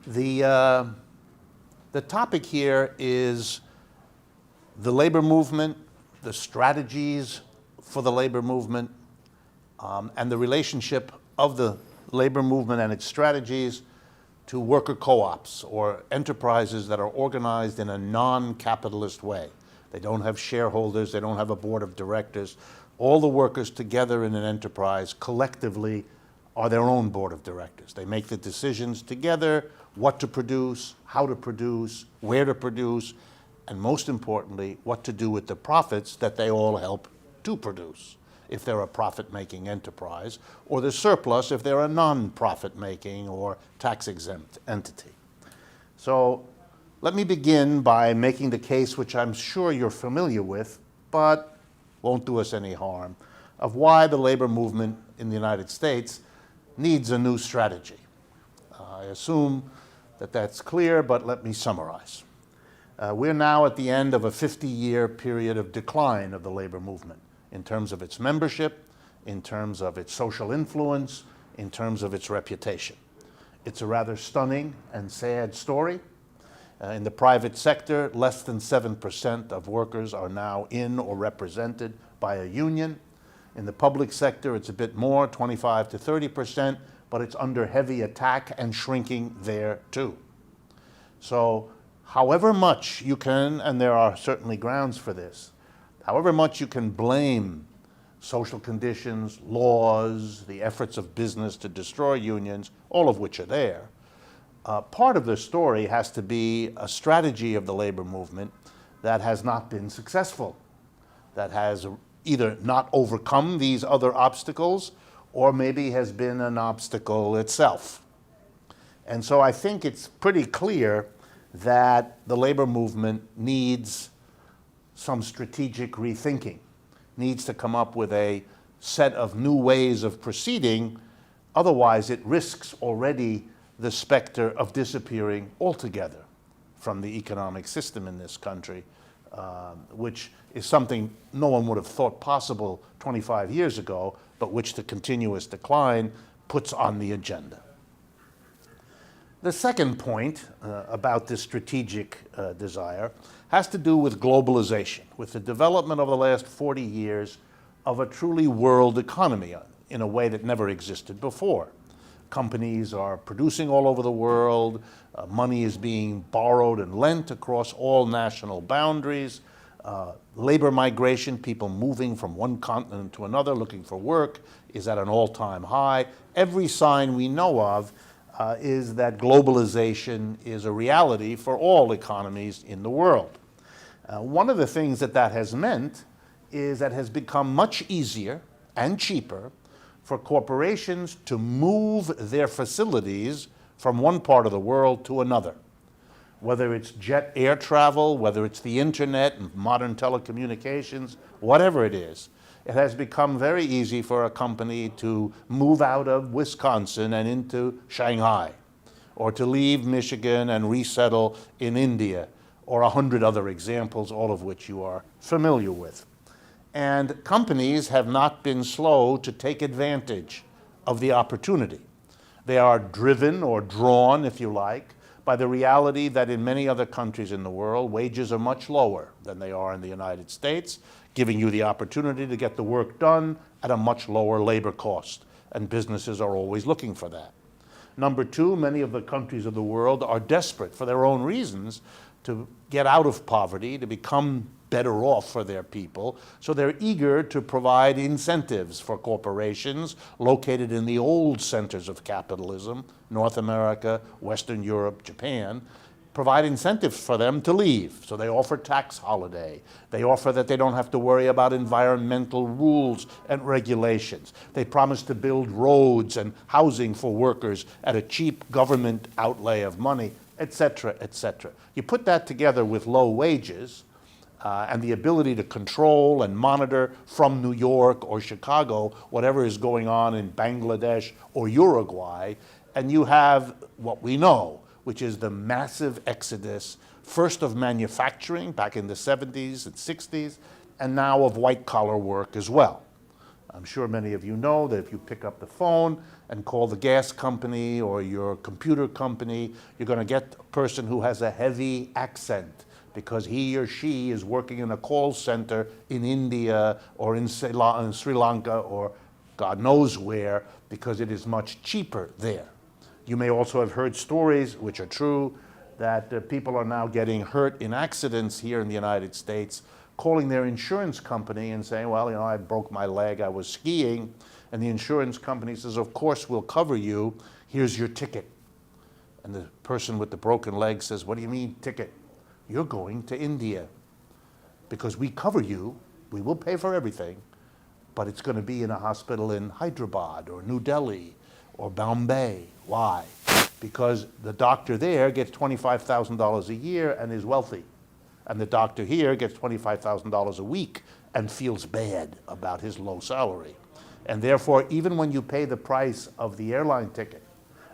The topic here is the labor movement, the strategies for the labor movement, and the relationship of the labor movement and its strategies to worker co-ops or enterprises that are organized in a non-capitalist way. They don't have shareholders, they don't have a board of directors. All the workers together in an enterprise collectively are their own board of directors. They make the decisions together, what to produce, how to produce, where to produce, and most importantly, what to do with the profits that they all help to produce, if they're a profit-making enterprise, or the surplus if they're a non-profit-making or tax-exempt entity. So let me begin by making the case, which I'm sure you're familiar with, but won't do us any harm, of why the labor movement in the United States needs a new strategy. I assume that that's clear, but let me summarize. We're now at the end of a 50-year period of decline of the labor movement in terms of its membership, in terms of its social influence, in terms of its reputation. It's a rather stunning and sad story. In the private sector, less than 7% of workers are now in or represented by a union. In the public sector, it's a bit more, 25 to 30%, but it's under heavy attack and shrinking there too. So however much you can, and there are certainly grounds for this, however much you can blame social conditions, laws, the efforts of business to destroy unions, all of which are there, part of the story has to be a strategy of the labor movement that has not been successful, that has either not overcome these other obstacles or maybe has been an obstacle itself. And so I think it's pretty clear that the labor movement needs some strategic rethinking, needs to come up with a set of new ways of proceeding. Otherwise, it risks already the specter of disappearing altogether from the economic system in this country, which is something no one would have thought possible 25 years ago, but which the continuous decline puts on the agenda. The second point about this strategic desire has to do with globalization, with the development over the last 40 years of a truly world economy in a way that never existed before. Companies are producing all over the world, money is being borrowed and lent across all national boundaries, labor migration, people moving from one continent to another looking for work, is at an all-time high. Every sign we know of is that globalization is a reality for all economies in the world. One of the things that has meant is that it has become much easier and cheaper for corporations to move their facilities from one part of the world to another. Whether it's jet air travel, whether it's the internet and modern telecommunications, whatever it is, it has become very easy for a company to move out of Wisconsin and into Shanghai, or to leave Michigan and resettle in India, or 100 other examples, all of which you are familiar with. And companies have not been slow to take advantage of the opportunity. They are driven or drawn, if you like, by the reality that in many other countries in the world, wages are much lower than they are in the United States, giving you the opportunity to get the work done at a much lower labor cost. And businesses are always looking for that. Number two, many of the countries of the world are desperate for their own reasons to get out of poverty, to become better off for their people. So they're eager to provide incentives for corporations located in the old centers of capitalism, North America, Western Europe, Japan, provide incentives for them to leave. So they offer tax holiday. They offer that they don't have to worry about environmental rules and regulations. They promise to build roads and housing for workers at a cheap government outlay of money, etc., etc. You put that together with low wages and the ability to control and monitor from New York or Chicago whatever is going on in Bangladesh or Uruguay, and you have what we know, which is the massive exodus, first of manufacturing back in the 70s and 60s, and now of white-collar work as well. I'm sure many of you know that if you pick up the phone and call the gas company or your computer company, you're going to get a person who has a heavy accent because he or she is working in a call center in India or in Sri Lanka or God knows where, because it is much cheaper there. You may also have heard stories, which are true, that people are now getting hurt in accidents here in the United States, calling their insurance company and saying, well, I broke my leg, I was skiing, and the insurance company says, of course we'll cover you, here's your ticket. And the person with the broken leg says, what do you mean ticket? You're going to India because we cover you, we will pay for everything, but it's going to be in a hospital in Hyderabad or New Delhi or Bombay. Why? Because the doctor there gets $25,000 a year and is wealthy. And the doctor here gets $25,000 a week and feels bad about his low salary. And therefore, even when you pay the price of the airline ticket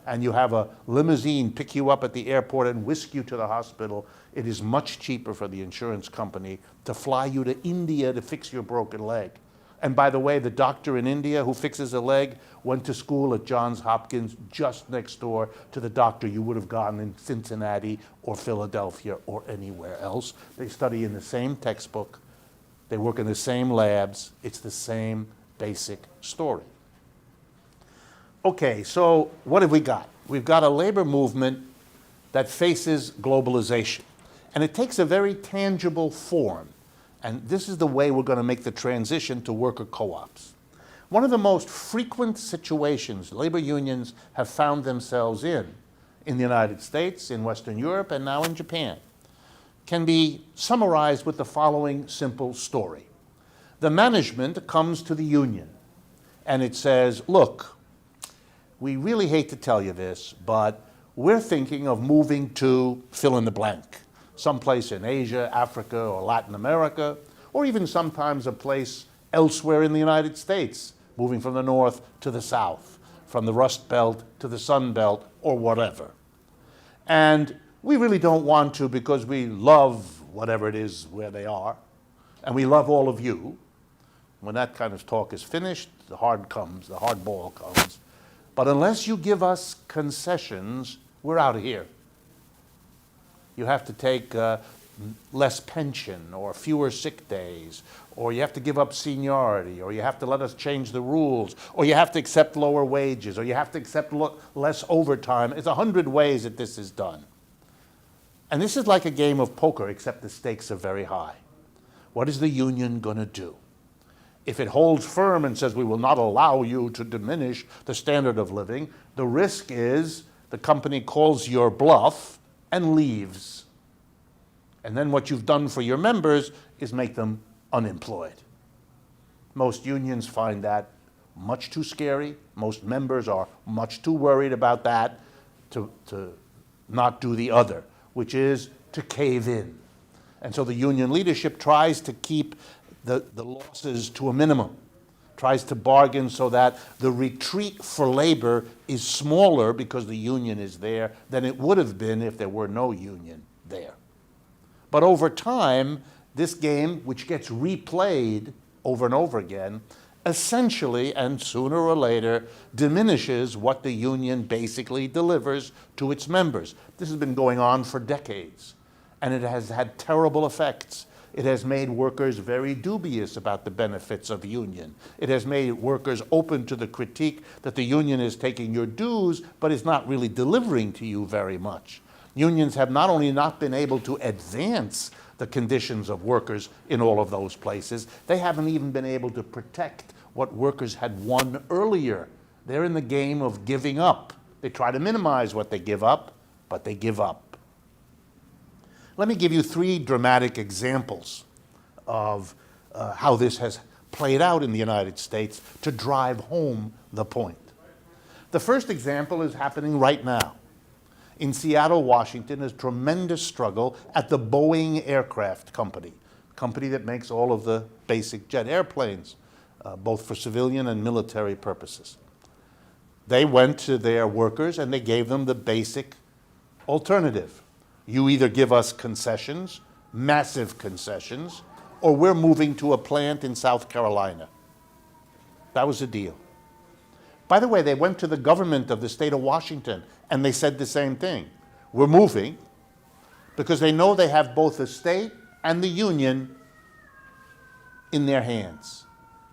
and you have a limousine pick you up at the airport and whisk you to the hospital, it is much cheaper for the insurance company to fly you to India to fix your broken leg. And by the way, the doctor in India who fixes a leg went to school at Johns Hopkins just next door to the doctor you would have gotten in Cincinnati or Philadelphia or anywhere else. They study in the same textbook. They work in the same labs. It's the same basic story. Okay, so what have we got? We've got a labor movement that faces globalization. And it takes a very tangible form. And this is the way we're going to make the transition to worker co-ops. One of the most frequent situations labor unions have found themselves in the United States, in Western Europe, and now in Japan, can be summarized with the following simple story. The management comes to the union and it says, look, we really hate to tell you this, but we're thinking of moving to fill in the blank. Someplace in Asia, Africa, or Latin America, or even sometimes a place elsewhere in the United States, moving from the north to the south, from the Rust Belt to the Sun Belt, or whatever. And we really don't want to because we love whatever it is where they are, and we love all of you. When that kind of talk is finished, the hard ball comes. But unless you give us concessions, we're out of here. You have to take less pension or fewer sick days, or you have to give up seniority, or you have to let us change the rules, or you have to accept lower wages, or you have to accept less overtime. It's 100 ways that this is done. And this is like a game of poker, except the stakes are very high. What is the union going to do? If it holds firm and says we will not allow you to diminish the standard of living, the risk is the company calls your bluff and leaves. And then what you've done for your members is make them unemployed. Most unions find that much too scary. Most members are much too worried about that to not do the other, which is to cave in. And so the union leadership tries to keep the losses to a minimum, tries to bargain so that the retreat for labor is smaller because the union is there than it would have been if there were no union there. But over time, this game, which gets replayed over and over again, essentially and sooner or later diminishes what the union basically delivers to its members. This has been going on for decades, and it has had terrible effects. It has made workers very dubious about the benefits of union. It has made workers open to the critique that the union is taking your dues, but is not really delivering to you very much. Unions have not only not been able to advance the conditions of workers in all of those places, they haven't even been able to protect what workers had won earlier. They're in the game of giving up. They try to minimize what they give up, but they give up. Let me give you 3 dramatic examples of how this has played out in the United States to drive home the point. The first example is happening right now. In Seattle, Washington, is a tremendous struggle at the Boeing Aircraft Company, company that makes all of the basic jet airplanes, both for civilian and military purposes. They went to their workers and they gave them the basic alternative. You either give us concessions, massive concessions, or we're moving to a plant in South Carolina. That was the deal. By the way, they went to the government of the state of Washington and they said the same thing. We're moving because they know they have both the state and the union in their hands.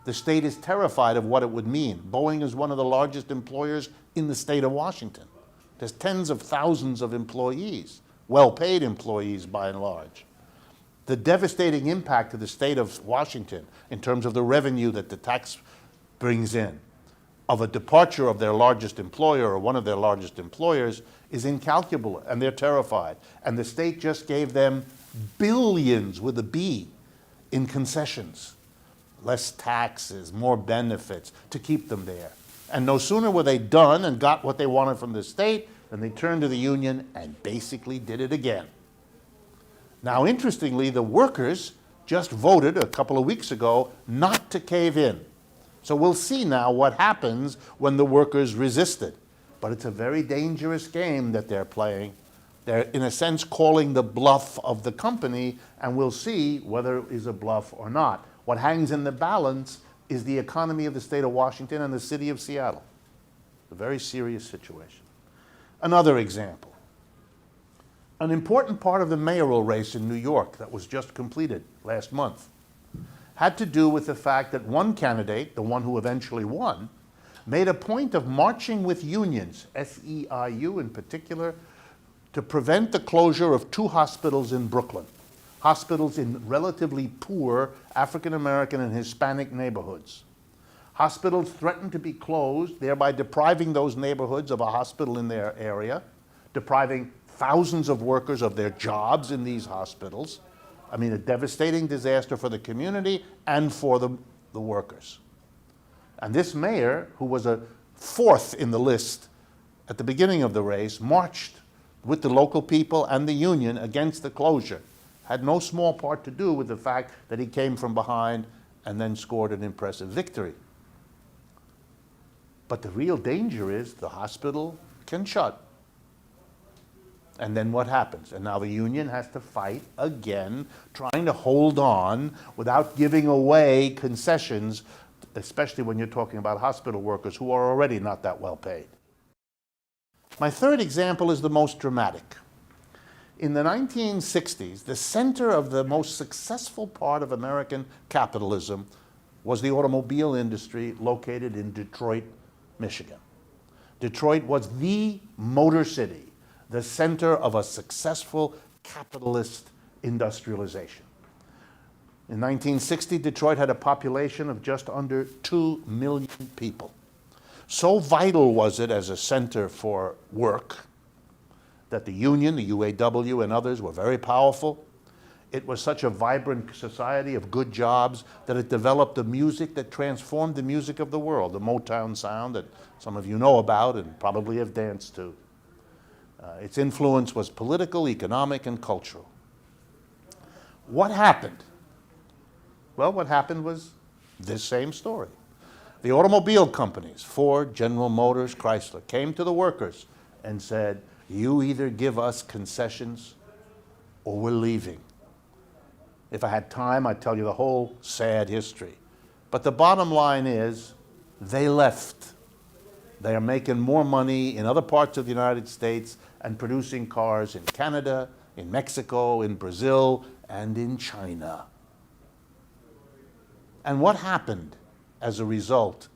The state is terrified of what it would mean. Boeing is one of the largest employers in the state of Washington. There's tens of thousands of employees, well-paid employees by and large. The devastating impact to the state of Washington in terms of the revenue that the tax brings in of a departure of their largest employer or one of their largest employers is incalculable, and they're terrified. And the state just gave them billions with a B in concessions, less taxes, more benefits to keep them there. And no sooner were they done and got what they wanted from the state than they turned to the union and basically did it again. Now, interestingly, the workers just voted a couple of weeks ago not to cave in. So we'll see now what happens when the workers resisted. But it's a very dangerous game that they're playing. They're, in a sense, calling the bluff of the company, and we'll see whether it is a bluff or not. What hangs in the balance is the economy of the state of Washington and the city of Seattle. A very serious situation. Another example. An important part of the mayoral race in New York that was just completed last month had to do with the fact that one candidate, the one who eventually won, made a point of marching with unions, SEIU in particular, to prevent the closure of 2 hospitals in Brooklyn, hospitals in relatively poor African American and Hispanic neighborhoods. Hospitals threatened to be closed, thereby depriving those neighborhoods of a hospital in their area, depriving thousands of workers of their jobs in these hospitals. I mean, a devastating disaster for the community and for the workers. And this mayor, who was a 4th in the list at the beginning of the race, marched with the local people and the union against the closure. Had no small part to do with the fact that he came from behind and then scored an impressive victory. But the real danger is the hospital can shut. And then what happens? And now the union has to fight again, trying to hold on without giving away concessions, especially when you're talking about hospital workers who are already not that well paid. My third example is the most dramatic. In the 1960s, the center of the most successful part of American capitalism was the automobile industry located in Detroit, Michigan. Detroit was the motor city, the center of a successful capitalist industrialization. In 1960, Detroit had a population of just under 2 million people. So vital was it as a center for work that the union, the UAW, and others were very powerful. It was such a vibrant society of good jobs that it developed a music that transformed the music of the world, the Motown sound that some of you know about and probably have danced to. Its influence was political, economic, and cultural. What happened? Well, what happened was this same story. The automobile companies, Ford, General Motors, Chrysler, came to the workers and said, you either give us concessions or we're leaving. If I had time, I'd tell you the whole sad history. But the bottom line is, they left. They are making more money in other parts of the United States and producing cars in Canada, in Mexico, in Brazil, and in China. And what happened as a result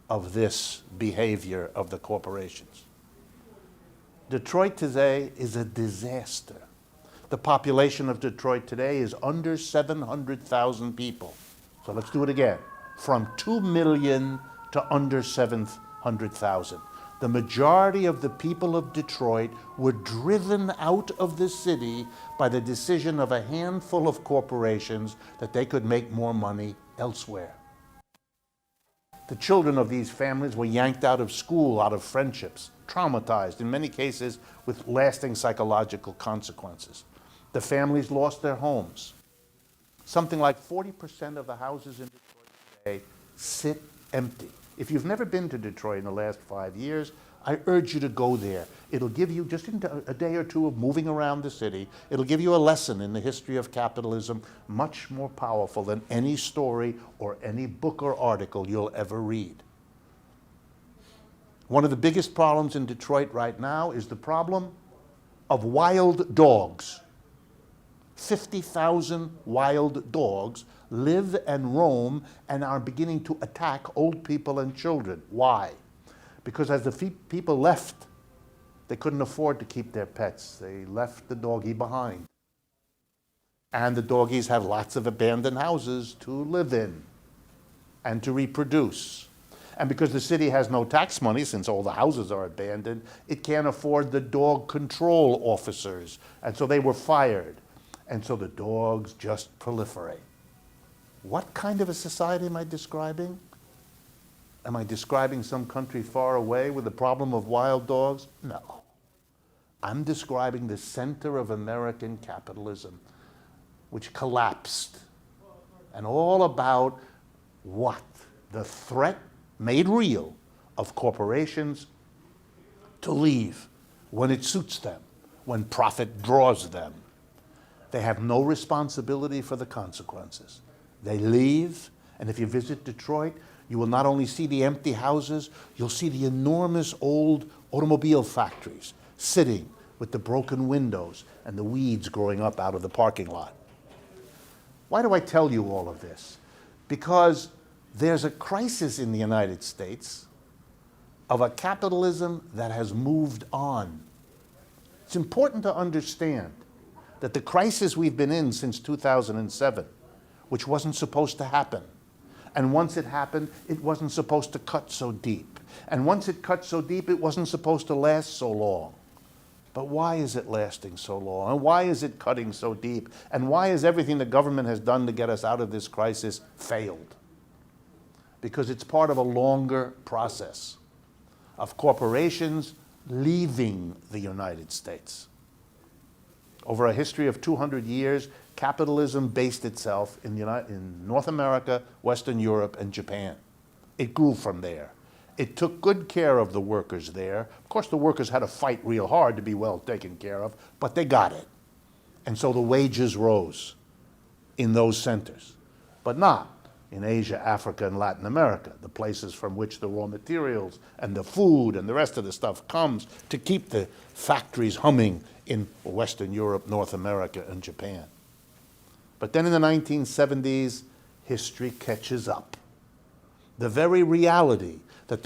of this behavior of the corporations? Detroit today is a disaster. The population of Detroit today is under 700,000 people. So let's do it again. From 2 million to under 700,000. The majority of the people of Detroit were driven out of the city by the decision of a handful of corporations that they could make more money elsewhere. The children of these families were yanked out of school, out of friendships, traumatized, in many cases with lasting psychological consequences. The families lost their homes. Something like 40% of the houses in Detroit today sit empty. If you've never been to Detroit in the last 5 years, I urge you to go there. It'll give you, just in a day or two of moving around the city, it'll give you a lesson in the history of capitalism much more powerful than any story or any book or article you'll ever read. One of the biggest problems in Detroit right now is the problem of wild dogs. 50,000 wild dogs live and roam and are beginning to attack old people and children. Why? Because as the people left, they couldn't afford to keep their pets. They left the doggie behind. And the doggies have lots of abandoned houses to live in and to reproduce. And because the city has no tax money, since all the houses are abandoned, it can't afford the dog control officers. And so they were fired. And so the dogs just proliferate. What kind of a society am I describing? Am I describing some country far away with the problem of wild dogs? No. I'm describing the center of American capitalism, which collapsed. And all about what? The threat made real of corporations to leave when it suits them, when profit draws them. They have no responsibility for the consequences. They leave, and if you visit Detroit, you will not only see the empty houses, you'll see the enormous old automobile factories sitting with the broken windows and the weeds growing up out of the parking lot. Why do I tell you all of this? Because there's a crisis in the United States of a capitalism that has moved on. It's important to understand that the crisis we've been in since 2007, which wasn't supposed to happen, and once it happened, it wasn't supposed to cut so deep. And once it cut so deep, it wasn't supposed to last so long. But why is it lasting so long? And why is it cutting so deep? And why has everything the government has done to get us out of this crisis failed? Because it's part of a longer process of corporations leaving the United States. Over a history of 200 years, capitalism based itself in North America, Western Europe, and Japan. It grew from there. It took good care of the workers there. Of course, the workers had to fight real hard to be well taken care of, but they got it. And so the wages rose in those centers, but not in Asia, Africa, and Latin America, the places from which the raw materials and the food and the rest of the stuff comes to keep the factories humming in Western Europe, North America, and Japan. But then in the 1970s, history catches up. The very reality that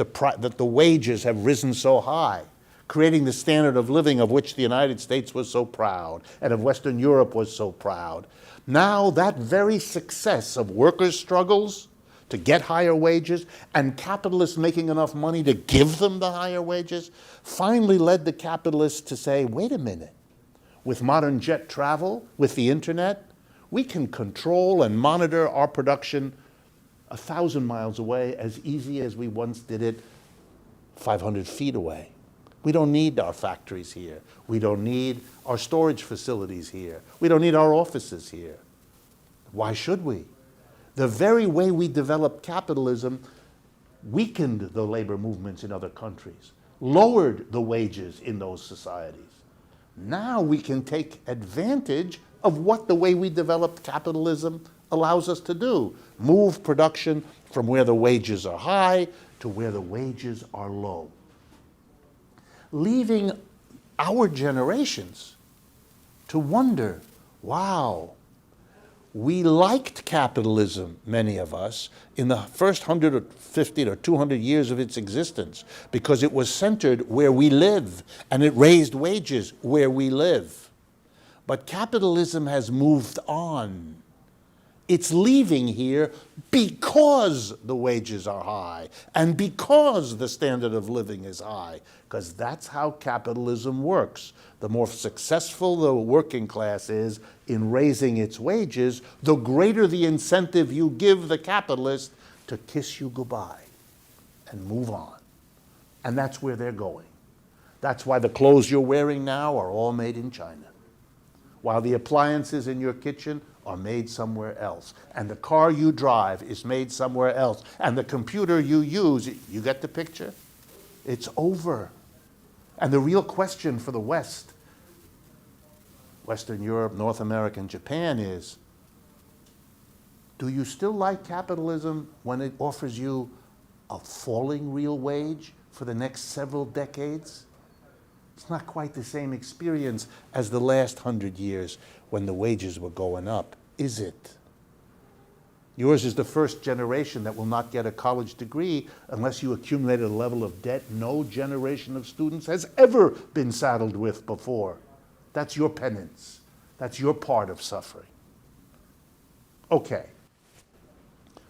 the wages have risen so high, creating the standard of living of which the United States was so proud and of Western Europe was so proud. Now that very success of workers' struggles to get higher wages and capitalists making enough money to give them the higher wages finally led the capitalists to say, wait a minute, with modern jet travel, with the internet, we can control and monitor our production 1,000 miles away as easy as we once did it 500 feet away. We don't need our factories here. We don't need our storage facilities here. We don't need our offices here. Why should we? The very way we developed capitalism weakened the labor movements in other countries, lowered the wages in those societies. Now we can take advantage of what the way we developed capitalism allows us to do. Move production from where the wages are high to where the wages are low. Leaving our generations to wonder, wow, we liked capitalism, many of us, in the first 150 or 200 years of its existence because it was centered where we live and it raised wages where we live. But capitalism has moved on. It's leaving here because the wages are high and because the standard of living is high, because that's how capitalism works. The more successful the working class is in raising its wages, the greater the incentive you give the capitalist to kiss you goodbye and move on. And that's where they're going. That's why the clothes you're wearing now are all made in China, while the appliances in your kitchen are made somewhere else, and the car you drive is made somewhere else, and the computer you use, you get the picture? It's over. And the real question for the West, Western Europe, North America, and Japan is, do you still like capitalism when it offers you a falling real wage for the next several decades? It's not quite the same experience as the last 100 years when the wages were going up, is it? Yours is the first generation that will not get a college degree unless you accumulated a level of debt no generation of students has ever been saddled with before. That's your penance. That's your part of suffering. Okay.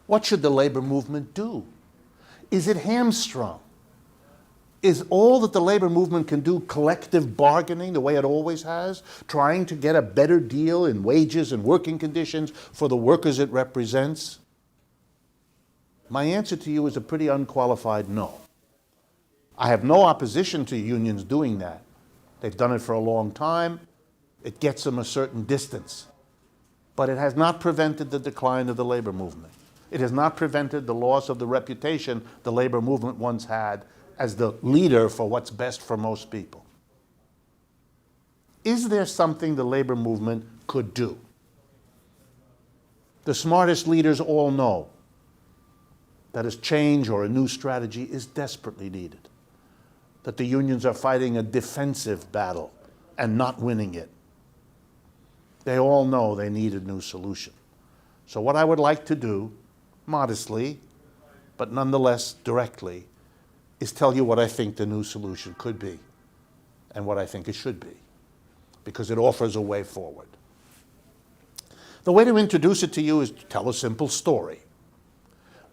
What should the labor movement do? Is it hamstrung? Is all that the labor movement can do collective bargaining the way it always has, trying to get a better deal in wages and working conditions for the workers it represents? My answer to you is a pretty unqualified no. I have no opposition to unions doing that. They've done it for a long time. It gets them a certain distance. But it has not prevented the decline of the labor movement. It has not prevented the loss of the reputation the labor movement once had as the leader for what's best for most people. Is there something the labor movement could do? The smartest leaders all know that a change or a new strategy is desperately needed, that the unions are fighting a defensive battle and not winning it. They all know they need a new solution. So what I would like to do, modestly, but nonetheless directly, is tell you what I think the new solution could be and what I think it should be, because it offers a way forward. The way to introduce it to you is to tell a simple story.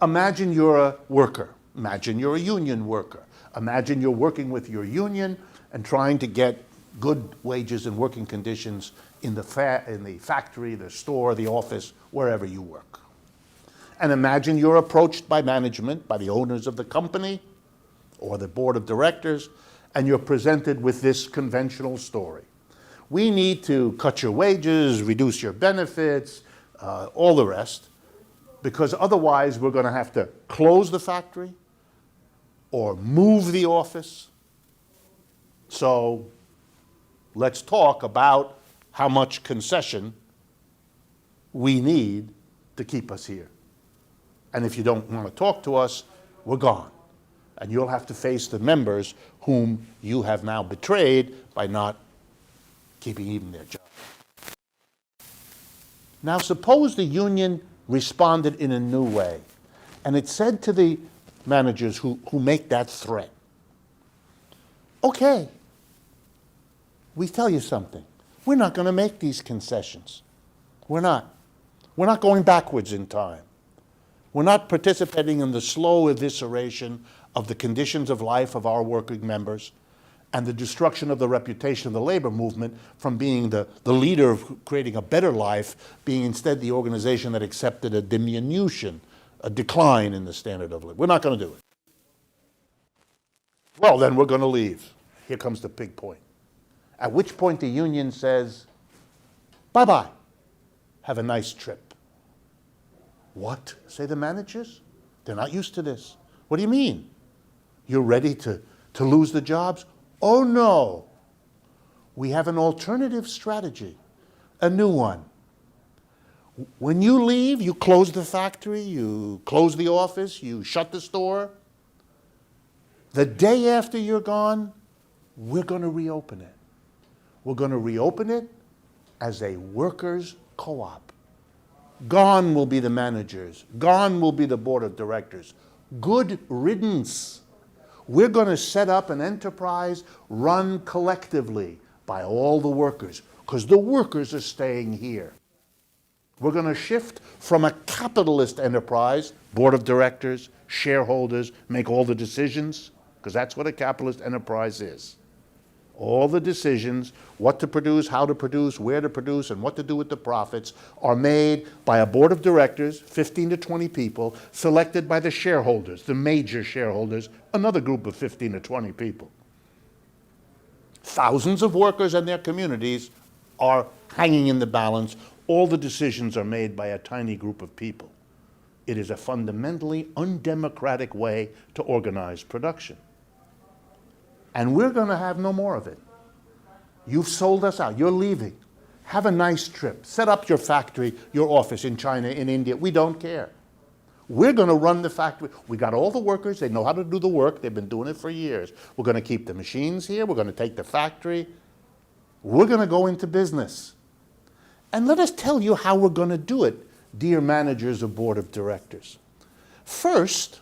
Imagine you're a worker. Imagine you're a union worker. Imagine you're working with your union and trying to get good wages and working conditions in the factory, the store, the office, wherever you work. And imagine you're approached by management, by the owners of the company, or the board of directors, and you're presented with this conventional story. We need to cut your wages, reduce your benefits, all the rest, because otherwise we're going to have to close the factory or move the office. So let's talk about how much concession we need to keep us here. And if you don't want to talk to us, we're gone. And you'll have to face the members whom you have now betrayed by not keeping even their job. Now suppose the union responded in a new way, and it said to the managers who make that threat, okay, we tell you something. We're not going to make these concessions. We're not. We're not going backwards in time. We're not participating in the slow evisceration of the conditions of life of our working members and the destruction of the reputation of the labor movement from being the leader of creating a better life, being instead the organization that accepted a diminution, a decline in the standard of living. We're not going to do it. Well, then we're going to leave. Here comes the big point. At which point the union says, bye-bye, have a nice trip. What, say the managers? They're not used to this. What do you mean? You're ready to lose the jobs? Oh no, we have an alternative strategy, a new one. When you leave, you close the factory, you close the office, you shut the store. The day after you're gone, we're going to reopen it. We're going to reopen it as a workers' co-op. Gone will be the managers. Gone will be the board of directors. Good riddance. We're going to set up an enterprise run collectively by all the workers, because the workers are staying here. We're going to shift from a capitalist enterprise, board of directors, shareholders, make all the decisions, because that's what a capitalist enterprise is. All the decisions, what to produce, how to produce, where to produce, and what to do with the profits are made by a board of directors, 15 to 20 people, selected by the shareholders, the major shareholders, another group of 15 to 20 people. Thousands of workers and their communities are hanging in the balance. All the decisions are made by a tiny group of people. It is a fundamentally undemocratic way to organize production. and we're going to have no more of it. You've sold us out. You're leaving. Have a nice trip. Set up your factory, your office in China, in India. We don't care. We're going to run the factory. We got all the workers. They know how to do the work. They've been doing it for years. We're going to keep the machines here. We're going to take the factory. We're going to go into business. And let us tell you how we're going to do it, dear managers of board of directors. First,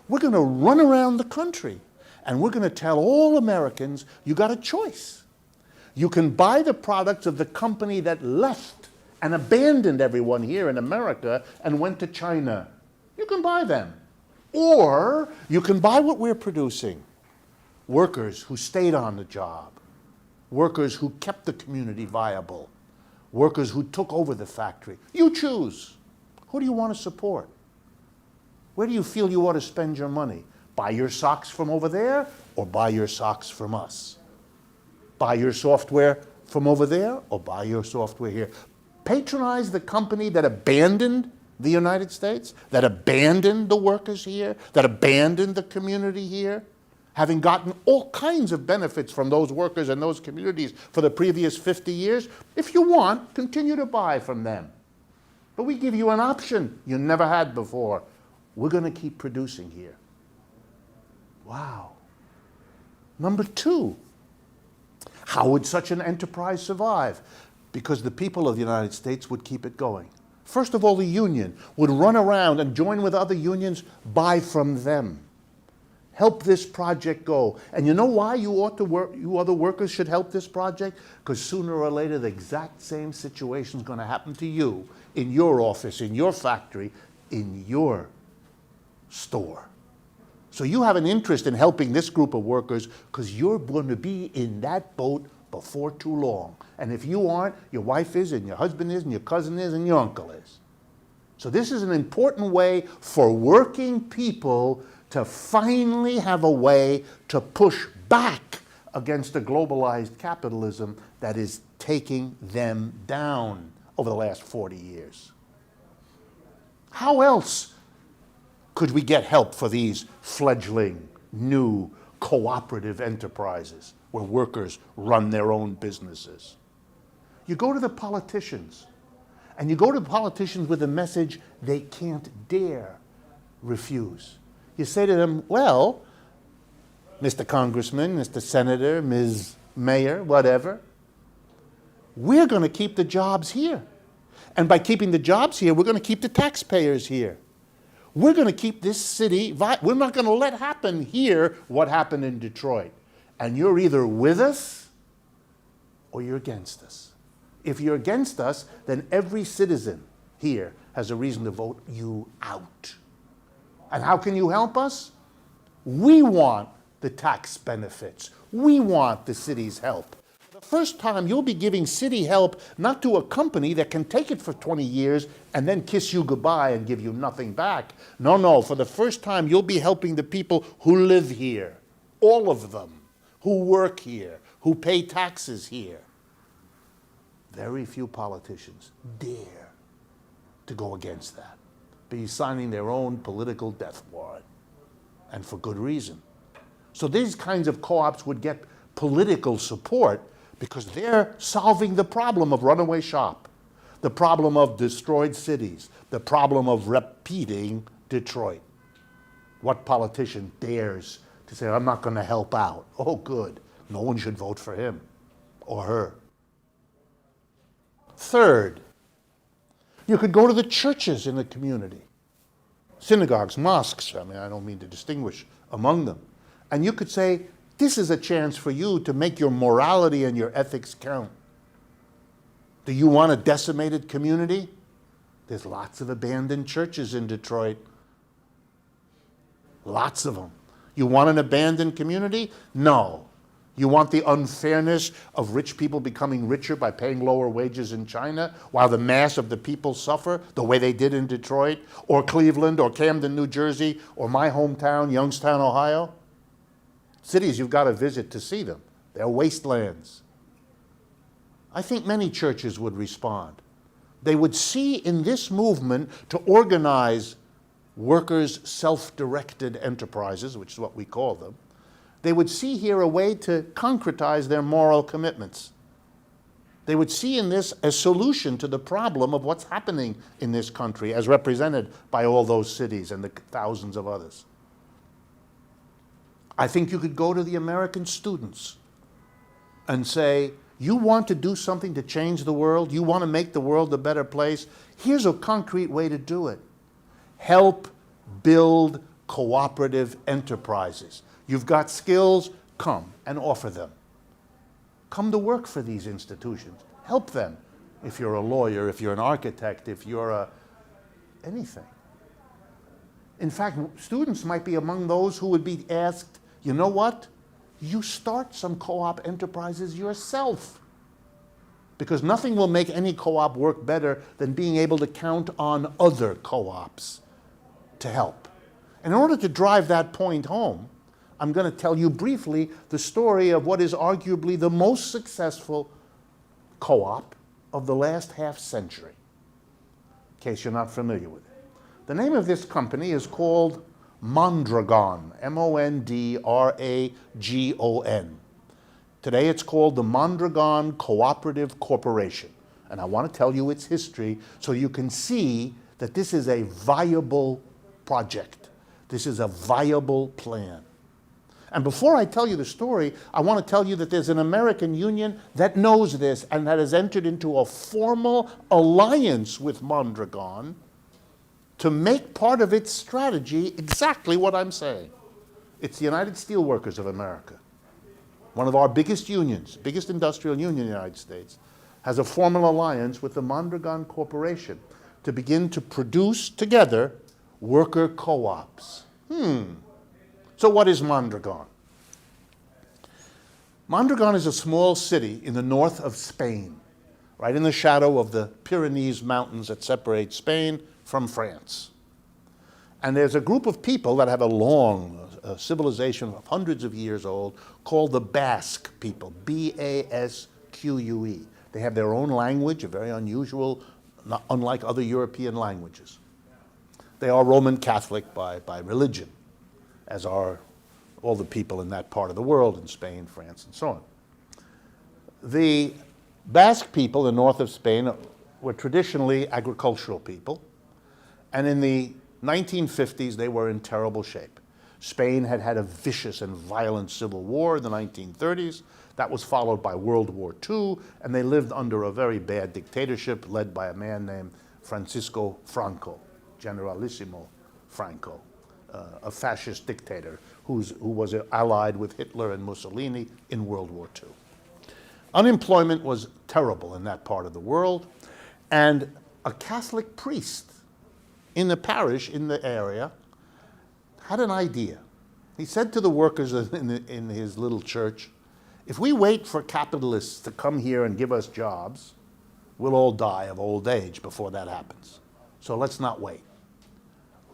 we're going to run around the country, and we're going to tell all Americans, you got a choice. You can buy the products of the company that left and abandoned everyone here in America and went to China. You can buy them. Or you can buy what we're producing. Workers who stayed on the job. Workers who kept the community viable. Workers who took over the factory. You choose. Who do you want to support? Where do you feel you ought to spend your money? Buy your socks from over there or buy your socks from us? Buy your software from over there or buy your software here? Patronize the company that abandoned the United States, that abandoned the workers here, that abandoned the community here, having gotten all kinds of benefits from those workers and those communities for the previous 50 years. If you want, continue to buy from them. But we give you an option you never had before. We're going to keep producing here. Wow. Number two, how would such an enterprise survive? Because the people of the United States would keep it going. First of all, the union would run around and join with other unions, buy from them. Help this project go. And you know why you other workers should help this project? Because sooner or later, the exact same situation is going to happen to you in your office, in your factory, in your store. So you have an interest in helping this group of workers because you're going to be in that boat before too long. And if you aren't, your wife is, and your husband is, and your cousin is, and your uncle is. So this is an important way for working people to finally have a way to push back against a globalized capitalism that is taking them down over the last 40 years. How else could we get help for these fledgling, new, cooperative enterprises where workers run their own businesses? You go to the politicians, and you go to the politicians with a message they can't dare refuse. You say to them, well, Mr. Congressman, Mr. Senator, Ms. Mayor, whatever, we're going to keep the jobs here. And by keeping the jobs here, we're going to keep the taxpayers here. We're going to keep this city, we're not going to let happen here what happened in Detroit. And you're either with us or you're against us. If you're against us, then every citizen here has a reason to vote you out. And how can you help us? We want the tax benefits. We want the city's help. For the first time, you'll be giving city help not to a company that can take it for 20 years and then kiss you goodbye and give you nothing back. No, no, for the first time, you'll be helping the people who live here, all of them, who work here, who pay taxes here. Very few politicians dare to go against that, be signing their own political death warrant, and for good reason. So these kinds of co-ops would get political support because they're solving the problem of runaway shop, the problem of destroyed cities, the problem of repeating Detroit. What politician dares to say, I'm not going to help out? Oh, good. No one should vote for him or her. Third, you could go to the churches in the community, synagogues, mosques. I mean, I don't mean to distinguish among them. And you could say, this is a chance for you to make your morality and your ethics count. Do you want a decimated community? There's lots of abandoned churches in Detroit. Lots of them. You want an abandoned community? No. You want the unfairness of rich people becoming richer by paying lower wages in China while the mass of the people suffer the way they did in Detroit or Cleveland or Camden, New Jersey, or my hometown, Youngstown, Ohio? Cities you've got to visit to see them. They're wastelands. I think many churches would respond. They would see in this movement to organize workers' self-directed enterprises, which is what we call them, They would see here a way to concretize their moral commitments. They would see in this a solution to the problem of what's happening in this country as represented by all those cities and the thousands of others. I think you could go to the American students and say, you want to do something to change the world? You want to make the world a better place? Here's a concrete way to do it. Help build cooperative enterprises. You've got skills, come and offer them. Come to work for these institutions. Help them. If you're a lawyer, if you're an architect, if you're anything. In fact, students might be among those who would be asked, you know what? You start some co-op enterprises yourself. Because nothing will make any co-op work better than being able to count on other co-ops to help. And in order to drive that point home, I'm going to tell you briefly the story of what is arguably the most successful co-op of the last half century, in case you're not familiar with it. The name of this company is called Mondragon, M-O-N-D-R-A-G-O-N. Today it's called the Mondragon Cooperative Corporation. And I want to tell you its history so you can see that this is a viable project. This is a viable plan. And before I tell you the story, I want to tell you that there's an American union that knows this and that has entered into a formal alliance with Mondragon to make part of its strategy exactly what I'm saying. It's the United Steelworkers of America, one of our biggest unions, biggest industrial union in the United States, has a formal alliance with the Mondragon Corporation to begin to produce together worker co-ops. So what is Mondragon? Mondragon is a small city in the north of Spain, right in the shadow of the Pyrenees mountains that separate Spain from France. And there's a group of people that have a long civilization of hundreds of years old called the Basque people, B-A-S-Q-U-E. They have their own language, a very unusual, not unlike other European languages. They are Roman Catholic by religion, as are all the people in that part of the world, in Spain, France, and so on. The Basque people in the north of Spain were traditionally agricultural people, and in the 1950s they were in terrible shape. Spain had had a vicious and violent civil war in the 1930s. That was followed by World War II, and they lived under a very bad dictatorship led by a man named Francisco Franco, Generalissimo Franco, a fascist dictator who was allied with Hitler and Mussolini in World War II. Unemployment was terrible in that part of the world, and a Catholic priest in the parish, in the area, had an idea. He said to the workers in his little church, if we wait for capitalists to come here and give us jobs, we'll all die of old age before that happens. So let's not wait.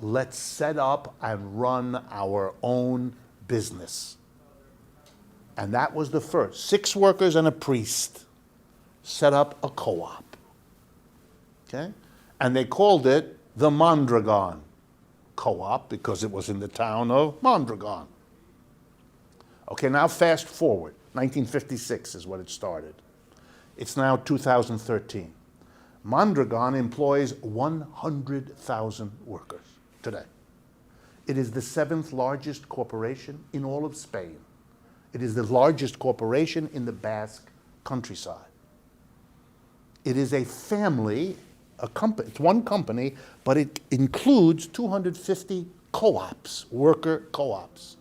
Let's set up and run our own business. And that was the first. 6 workers and a priest set up a co-op. Okay? And they called it the Mondragon Co-op because it was in the town of Mondragon. Okay, now fast forward. 1956 is what it started. It's now 2013. Mondragon employs 100,000 workers today. It is the 7th largest corporation in all of Spain. It is the largest corporation in the Basque countryside. It is a family, a company, it's one company, but it includes 250 co-ops, worker co-ops,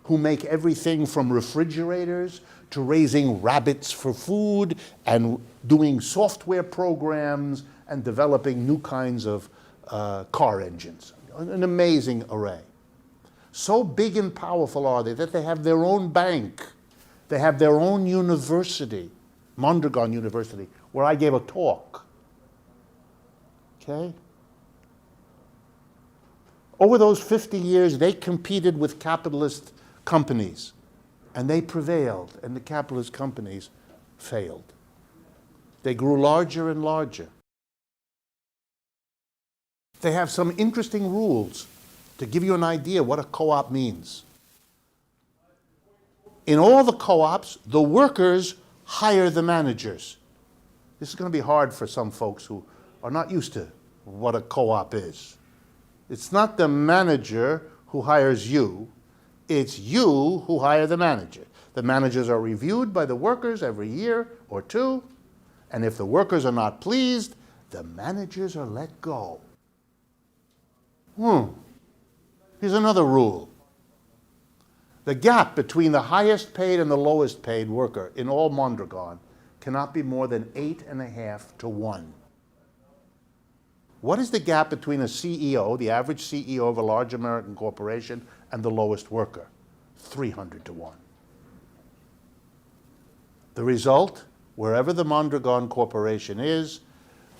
who make everything from refrigerators to raising rabbits for food and doing software programs and developing new kinds of car engines. An amazing array. So big and powerful are they that they have their own bank. They have their own university, Mondragon University, where I gave a talk. Okay? Over those 50 years, they competed with capitalist companies, and they prevailed, and the capitalist companies failed. They grew larger and larger. They have some interesting rules to give you an idea what a co-op means. In all the co-ops, the workers hire the managers. This is going to be hard for some folks who are not used to what a co-op is. It's not the manager who hires you, it's you who hire the manager. The managers are reviewed by the workers every year or two, and if the workers are not pleased, the managers are let go. Here's another rule. The gap between the highest paid and the lowest paid worker in all Mondragon cannot be more than 8.5 to 1. What is the gap between a CEO, the average CEO of a large American corporation, and the lowest worker? 300 to 1. The result, wherever the Mondragon Corporation is,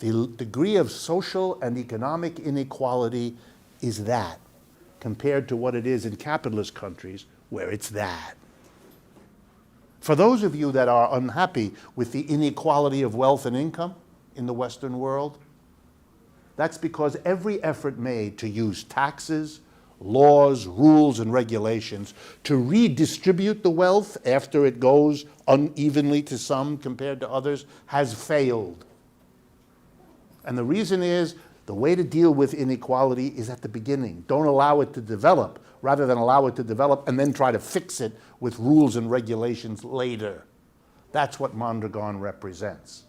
the degree of social and economic inequality is that, compared to what it is in capitalist countries, where it's that. For those of you that are unhappy with the inequality of wealth and income in the Western world, that's because every effort made to use taxes, laws, rules, and regulations to redistribute the wealth after it goes unevenly to some compared to others has failed. And the reason is, the way to deal with inequality is at the beginning. Don't allow it to develop, rather than allow it to develop and then try to fix it with rules and regulations later. That's what Mondragon represents.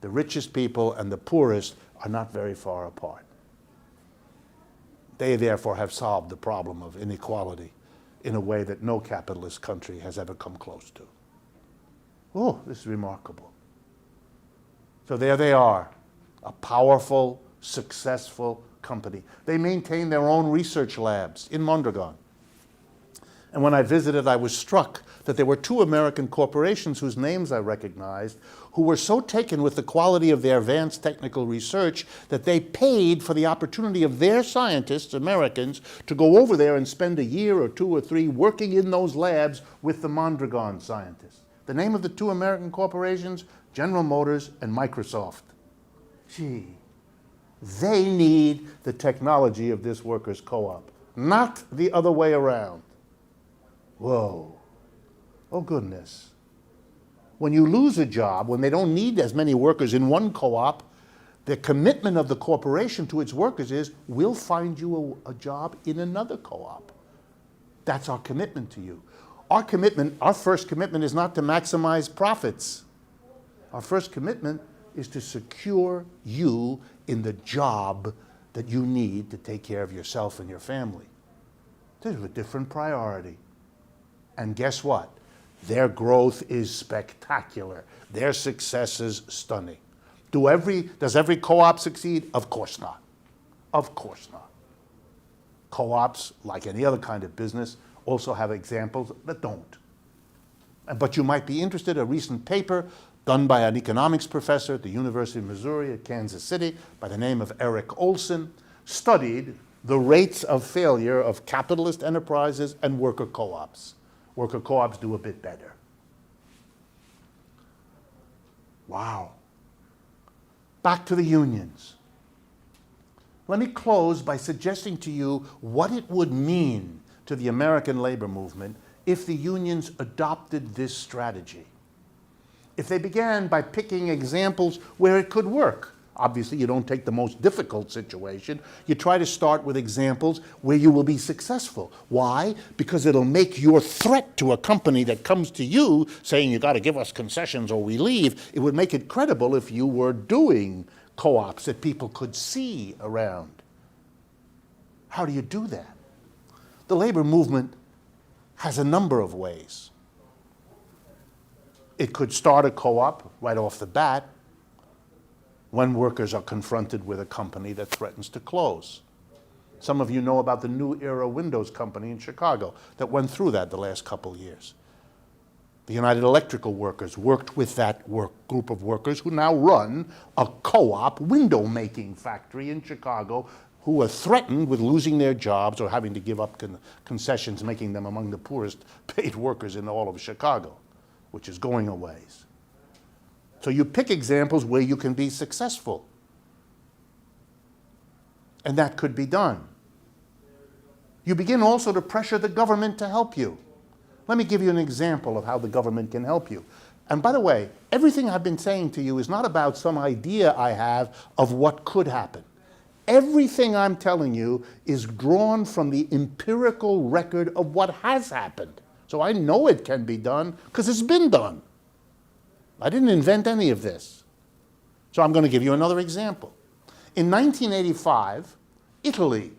The richest people and the poorest are not very far apart. They therefore have solved the problem of inequality in a way that no capitalist country has ever come close to. Oh, this is remarkable. So there they are, a powerful, successful company. They maintain their own research labs in Mondragon. And when I visited, I was struck that there were 2 American corporations whose names I recognized, who were so taken with the quality of their advanced technical research that they paid for the opportunity of their scientists, Americans, to go over there and spend a year or 2 or 3 working in those labs with the Mondragon scientists. The name of the 2 American corporations, General Motors and Microsoft. Gee, they need the technology of this workers' co-op, not the other way around. Whoa. Oh, goodness. When you lose a job, when they don't need as many workers in one co-op, the commitment of the corporation to its workers is, we'll find you a job in another co-op. That's our commitment to you. Our first commitment is not to maximize profits. Our first commitment is to secure you in the job that you need to take care of yourself and your family. There's a different priority. And guess what? Their growth is spectacular. Their success is stunning. Does every co-op succeed? Of course not. Of course not. Co-ops, like any other kind of business, also have examples that don't. But you might be interested in a recent paper done by an economics professor at the University of Missouri at Kansas City by the name of Eric Olson, studied the rates of failure of capitalist enterprises and worker co-ops. Worker co-ops do a bit better. Wow. Back to the unions. Let me close by suggesting to you what it would mean to the American labor movement if the unions adopted this strategy. If they began by picking examples where it could work. Obviously, you don't take the most difficult situation. You try to start with examples where you will be successful. Why? Because it'll make your threat to a company that comes to you saying you got to give us concessions or we leave, it would make it credible if you were doing co-ops that people could see around. How do you do that? The labor movement has a number of ways. It could start a co-op right off the bat when workers are confronted with a company that threatens to close. Some of you know about the New Era Windows Company in Chicago that went through that the last couple years. The United Electrical Workers worked with that group of workers who now run a co-op window making factory in Chicago, who are threatened with losing their jobs or having to give up concessions, making them among the poorest paid workers in all of Chicago, which is going a ways. So you pick examples where you can be successful. And that could be done. You begin also to pressure the government to help you. Let me give you an example of how the government can help you. And by the way, everything I've been saying to you is not about some idea I have of what could happen. Everything I'm telling you is drawn from the empirical record of what has happened. So I know it can be done because it's been done. I didn't invent any of this. So I'm going to give you another example. In 1985, Italy,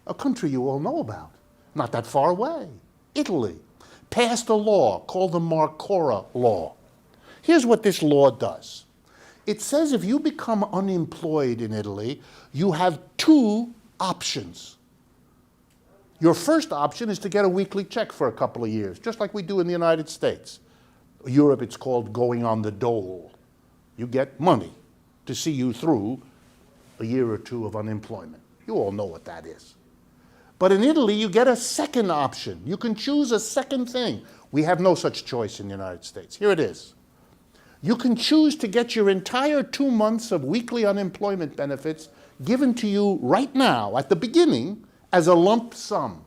a country you all know about, not that far away, Italy, passed a law called the Marcora Law. Here's what this law does. It says if you become unemployed in Italy, you have two options. Your first option is to get a weekly check for a couple of years, just like we do in the United States. Europe, it's called going on the dole. You get money to see you through a year or two of unemployment. You all know what that is. But in Italy, you get a second option. You can choose a second thing. We have no such choice in the United States. Here it is. You can choose to get your entire 2 months of weekly unemployment benefits given to you right now, at the beginning, as a lump sum,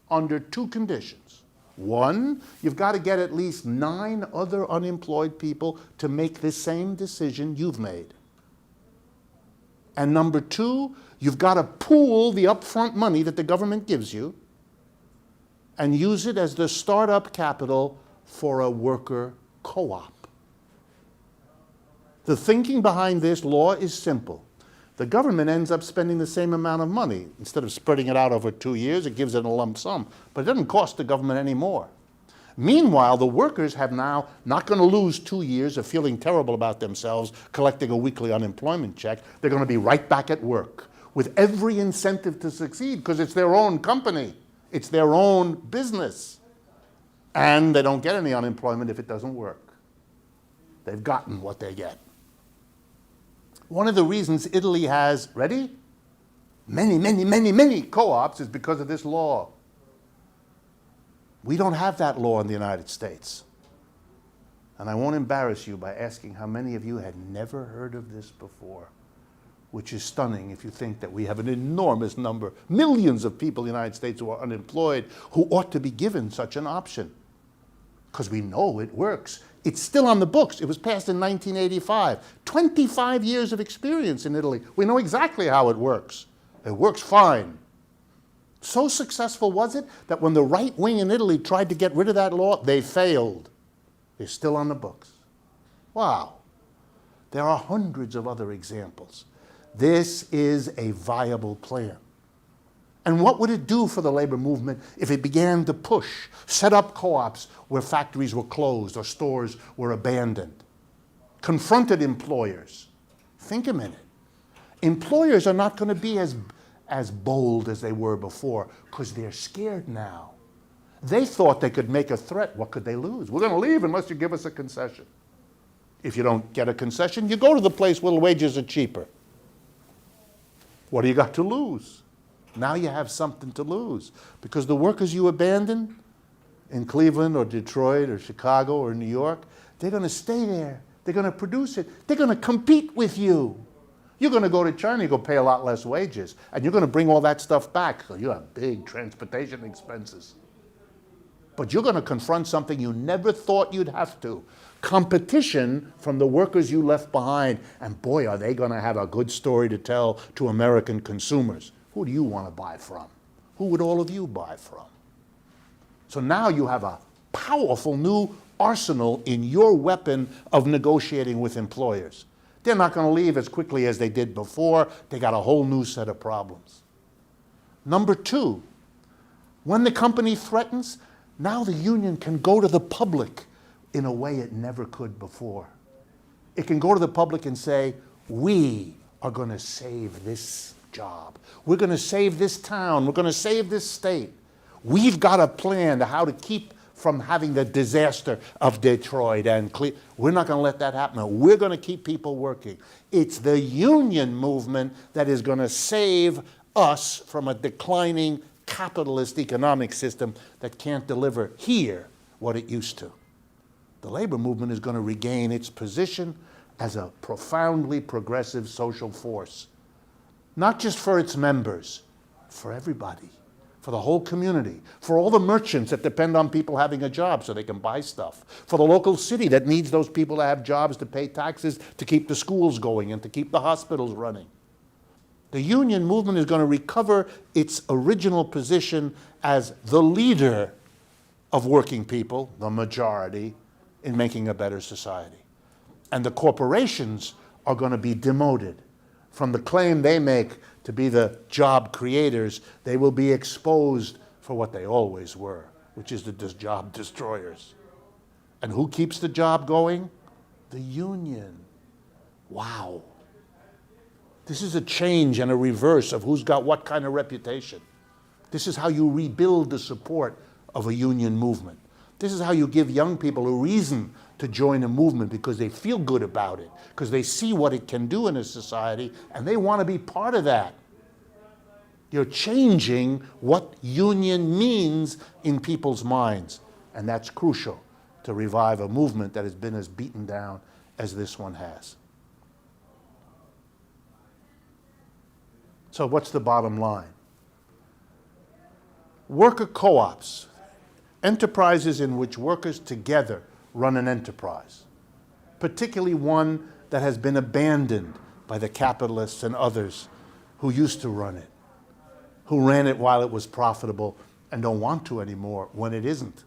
under two conditions. One, you've got to get at least 9 other unemployed people to make the same decision you've made. And number two, you've got to pool the upfront money that the government gives you and use it as the startup capital for a worker co-op. The thinking behind this law is simple. The government ends up spending the same amount of money. Instead of spreading it out over 2 years, it gives it a lump sum. But it doesn't cost the government any more. Meanwhile, the workers have now not going to lose 2 years of feeling terrible about themselves collecting a weekly unemployment check. They're going to be right back at work with every incentive to succeed because it's their own company. It's their own business. And they don't get any unemployment if it doesn't work. They've gotten what they get. One of the reasons Italy has, ready? Many co-ops is because of this law. We don't have that law in the United States. And I won't embarrass you by asking how many of you had never heard of this before, which is stunning if you think that we have an enormous number, millions of people in the United States who are unemployed, who ought to be given such an option. Because we know it works. It's still on the books. It was passed in 1985. 25 years of experience in Italy. We know exactly how it works. It works fine. So successful was it that when the right wing in Italy tried to get rid of that law, they failed. They're still on the books. Wow. There are hundreds of other examples. This is a viable plan. And what would it do for the labor movement if it began to push, set up co-ops where factories were closed or stores were abandoned, confronted employers? Think a minute. Employers are not going to be as bold as they were before because they're scared now. They thought they could make a threat. What could they lose? We're going to leave unless you give us a concession. If you don't get a concession, you go to the place where the wages are cheaper. What do you got to lose? Now you have something to lose because the workers you abandon in Cleveland or Detroit or Chicago or New York, they're going to stay there. They're going to produce it. They're going to compete with you. You're going to go to China, you go pay a lot less wages, and you're going to bring all that stuff back. So you have big transportation expenses. But you're going to confront something you never thought you'd have to. Competition from the workers you left behind. And boy, are they going to have a good story to tell to American consumers. Who do you want to buy from? Who would all of you buy from? So now you have a powerful new arsenal in your weapon of negotiating with employers. They're not going to leave as quickly as they did before. They got a whole new set of problems. Number two, when the company threatens, now the union can go to the public in a way it never could before. It can go to the public and say, we are going to save this job. We're going to save this town. We're going to save this state. We've got a plan to how to keep from having the disaster of Detroit and Cleveland. We're not going to let that happen. We're going to keep people working. It's the union movement that is going to save us from a declining capitalist economic system that can't deliver here what it used to. The labor movement is going to regain its position as a profoundly progressive social force. Not just for its members, for everybody, for the whole community, for all the merchants that depend on people having a job so they can buy stuff, for the local city that needs those people to have jobs to pay taxes, to keep the schools going and to keep the hospitals running. The union movement is going to recover its original position as the leader of working people, the majority, in making a better society. And the corporations are going to be demoted. From the claim they make to be the job creators, they will be exposed for what they always were, which is the job destroyers. And who keeps the job going? The union. Wow. This is a change and a reverse of who's got what kind of reputation. This is how you rebuild the support of a union movement. This is how you give young people a reason to join a movement, because they feel good about it, because they see what it can do in a society, and they want to be part of that. You're changing what union means in people's minds, and that's crucial to revive a movement that has been as beaten down as this one has. So what's the bottom line? Worker co-ops, enterprises in which workers together run an enterprise, particularly one that has been abandoned by the capitalists and others who used to run it, who ran it while it was profitable and don't want to anymore when it isn't.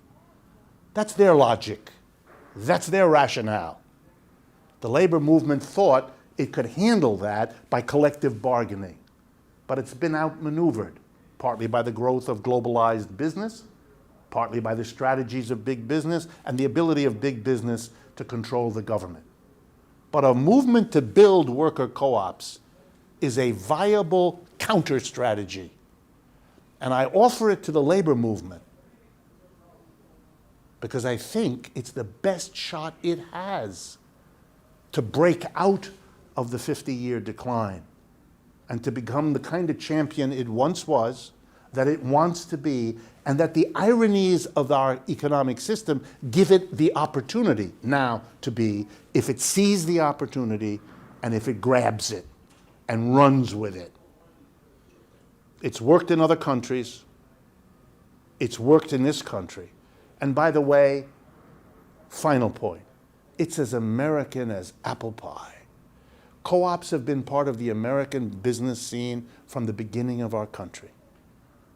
That's their logic. That's their rationale. The labor movement thought it could handle that by collective bargaining, but it's been outmaneuvered, partly by the growth of globalized business, partly by the strategies of big business and the ability of big business to control the government. But a movement to build worker co-ops is a viable counter-strategy. And I offer it to the labor movement because I think it's the best shot it has to break out of the 50-year decline and to become the kind of champion it once was, that it wants to be, and that the ironies of our economic system give it the opportunity now to be, if it sees the opportunity and if it grabs it and runs with it. It's worked in other countries. It's worked in this country. And by the way, final point, it's as American as apple pie. Co-ops have been part of the American business scene from the beginning of our country.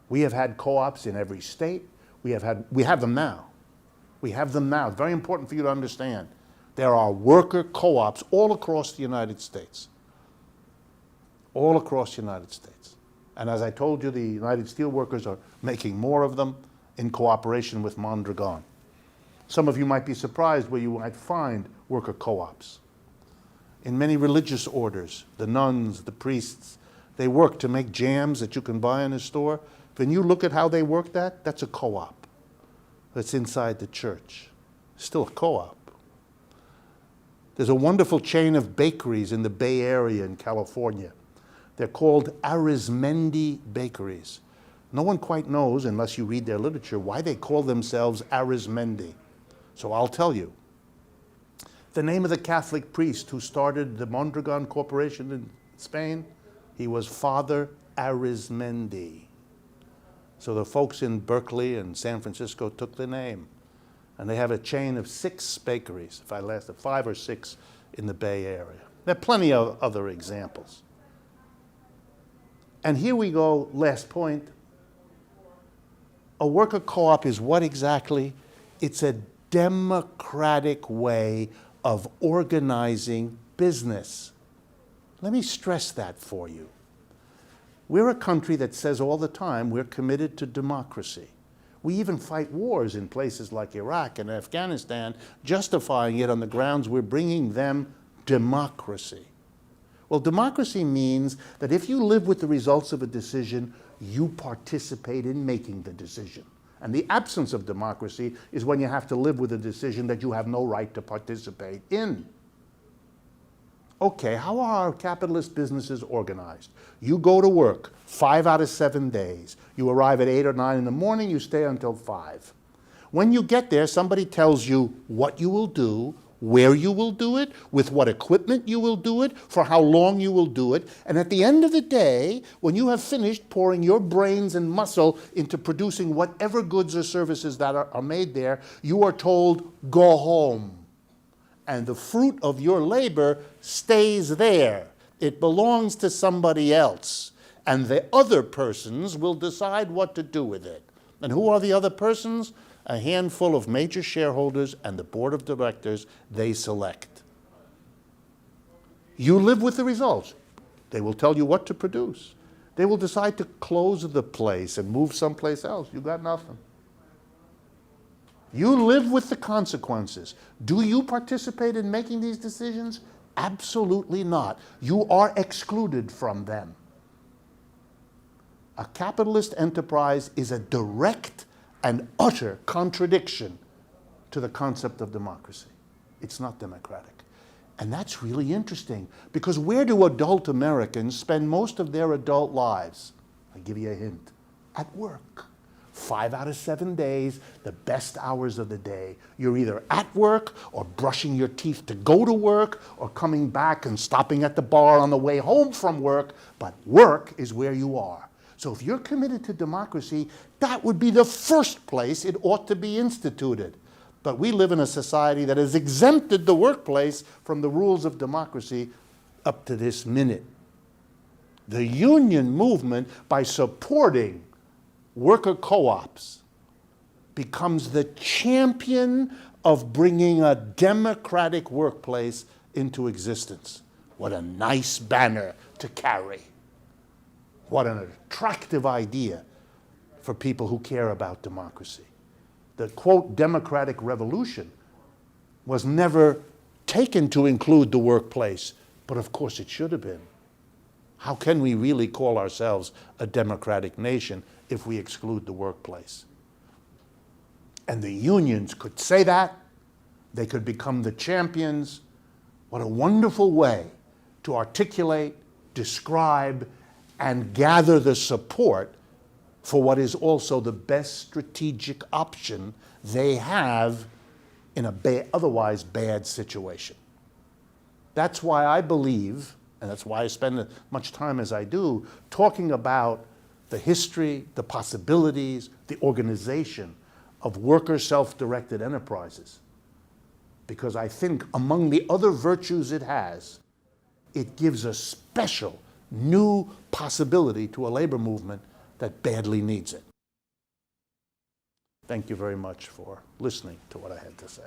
We have had co-ops in every state. We have them now. We have them now. It's very important for you to understand. There are worker co-ops all across the United States. All across the United States. And as I told you, the United Steelworkers are making more of them in cooperation with Mondragon. Some of you might be surprised where you might find worker co-ops. In many religious orders, the nuns, the priests, they work to make jams that you can buy in a store. When you look at how they work that, that's a co-op that's inside the church. Still a co-op. There's a wonderful chain of bakeries in the Bay Area in California. They're called Arizmendi bakeries. No one quite knows, unless you read their literature, why they call themselves Arizmendi. So I'll tell you. The name of the Catholic priest who started the Mondragon Corporation in Spain, he was Father Arizmendi. So the folks in Berkeley and San Francisco took the name. And they have a chain of 6 bakeries, if I last, 5 or 6 in the Bay Area. There are plenty of other examples. And here we go, last point. A worker co-op is what exactly? It's a democratic way of organizing business. Let me stress that for you. We're a country that says all the time we're committed to democracy. We even fight wars in places like Iraq and Afghanistan, justifying it on the grounds we're bringing them democracy. Well, democracy means that if you live with the results of a decision, you participate in making the decision. And the absence of democracy is when you have to live with a decision that you have no right to participate in. Okay, how are our capitalist businesses organized? You go to work 5 out of 7 days. You arrive at 8 or 9 in the morning, you stay until 5. When you get there, somebody tells you what you will do, where you will do it, with what equipment you will do it, for how long you will do it. And at the end of the day, when you have finished pouring your brains and muscle into producing whatever goods or services that are made there, you are told, go home. And the fruit of your labor stays there. It belongs to somebody else. And the other persons will decide what to do with it. And who are the other persons? A handful of major shareholders and the board of directors they select. You live with the results. They will tell you what to produce. They will decide to close the place and move someplace else. You got nothing. You live with the consequences. Do you participate in making these decisions? Absolutely not. You are excluded from them. A capitalist enterprise is a direct and utter contradiction to the concept of democracy. It's not democratic. And that's really interesting, because where do adult Americans spend most of their adult lives? I'll give you a hint. At work. 5 out of 7 days, the best hours of the day. You're either at work or brushing your teeth to go to work or coming back and stopping at the bar on the way home from work, but work is where you are. So if you're committed to democracy, that would be the first place it ought to be instituted. But we live in a society that has exempted the workplace from the rules of democracy up to this minute. The union movement, by supporting worker co-ops, becomes the champion of bringing a democratic workplace into existence. What a nice banner to carry. What an attractive idea for people who care about democracy. The, quote, democratic revolution was never taken to include the workplace, but of course it should have been. How can we really call ourselves a democratic nation if we exclude the workplace? And the unions could say that. They could become the champions. What a wonderful way to articulate, describe, and gather the support for what is also the best strategic option they have in a otherwise bad situation. That's why I believe, and that's why I spend as much time as I do, talking about the history, the possibilities, the organization of worker self-directed enterprises. Because I think among the other virtues it has, it gives a special new possibility to a labor movement that badly needs it. Thank you very much for listening to what I had to say.